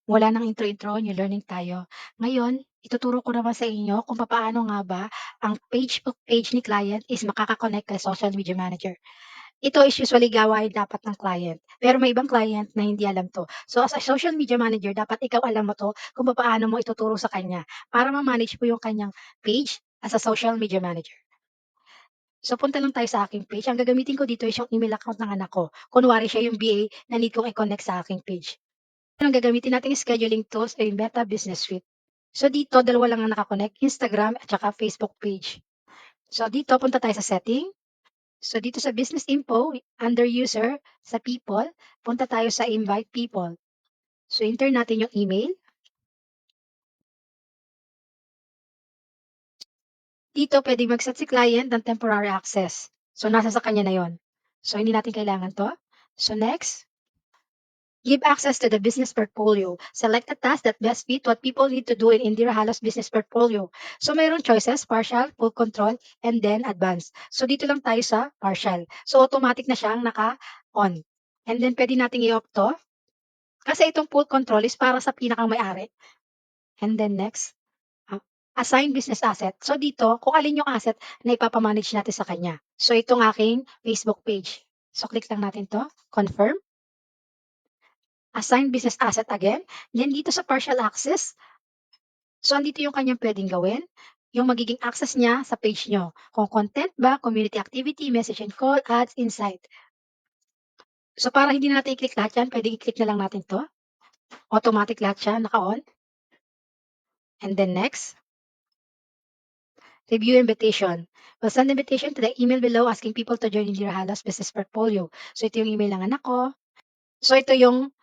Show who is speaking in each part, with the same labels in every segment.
Speaker 1: Wala ng intro-intro, new learning tayo. Ngayon, ituturo ko naman sa inyo kung papaano nga ba ang Facebook page ni client is makaka-connect kay social media manager. Ito is usually gawain dapat ng client, pero may ibang client na hindi alam 'to. So, as a social media manager dapat ikaw alam mo 'to kung papaano mo ituturo sa kanya para ma-manage mo yung kanyang page as a social media manager. So, punta lang tayo sa aking page. Ang gagamitin ko dito is yung email account ng anak ko. Kunwari siya yung BA na need kong i-connect sa aking page. Ang gagamitin nating scheduling tools ay Meta Business Suite. So dito, dalawa lang ang naka-connect, Instagram at saka Facebook page. So dito, punta tayo sa setting. So dito sa business info, under user, sa people, punta tayo sa invite people. So enter natin yung email. Dito, pwede mag-set si client ng temporary access. So nasa sa kanya na yon. So hindi natin kailangan to. So next, give access to the business portfolio. Select a task that best fit what people need to do in Indira Halos business portfolio. So mayroon choices, partial, full control, and then advanced. So dito lang tayo sa partial. So automatic na siyang naka-on. And then pwede nating i-off to. Kasi itong full control is para sa pinakang may-ari. And then next, ah, assign business asset. So dito, kung alin yung asset na ipapamanage natin sa kanya. So itong aking Facebook page. So click lang natin to, confirm. Assign business asset again. Then dito sa partial access, so andito yung kanyang pwedeng gawin, yung magiging access niya sa page nyo. Kung content ba, community activity, message and call, ads, insight. So para hindi na natin i-click lahat yan, pwedeng i-click na lang natin to. Automatic lahat siya, naka-on. And then next, review invitation. We'll send invitation to the email below asking people to join Indira Halos Business Portfolio. So ito yung email ng anak ko. So ito yung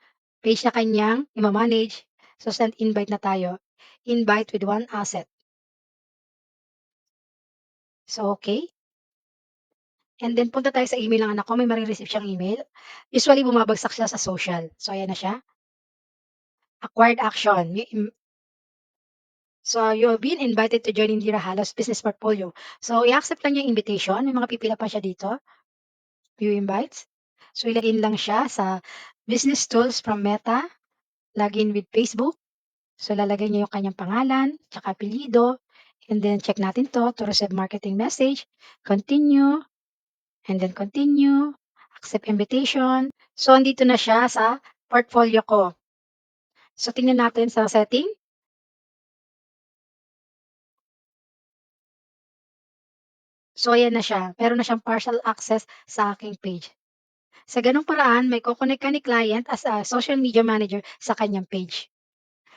Speaker 1: page na kanyang i-manage. So send invite na tayo. Invite with one asset. So okay. And then punta tayo sa email ng anak ko, may mare-receive siyang email. Usually bumabagsak siya sa social. So ayan na siya, acquired action. So you have been invited to join Indira Halos Business Portfolio. So i-accept lang niya yung invitation, may mga pipila pa siya dito, view invites. So ilagin lang siya sa business tools from Meta, login with Facebook. So lalagay niya yung kanyang pangalan, tsaka apelyido, and then check natin to receive marketing message, continue, and then continue, accept invitation. So, andito na siya sa portfolio ko. So, tingnan natin sa setting. So, ayan na siya. Meron na siyang partial access sa aking page. Sa ganung paraan, may kukonek ka ni client as a social media manager sa kanyang page.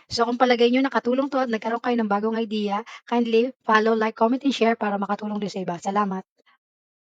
Speaker 1: So, kung palagay nyo nakatulong to at nagkaroon kayo ng bagong idea, kindly follow, like, comment, and share para makatulong din sa iba. Salamat.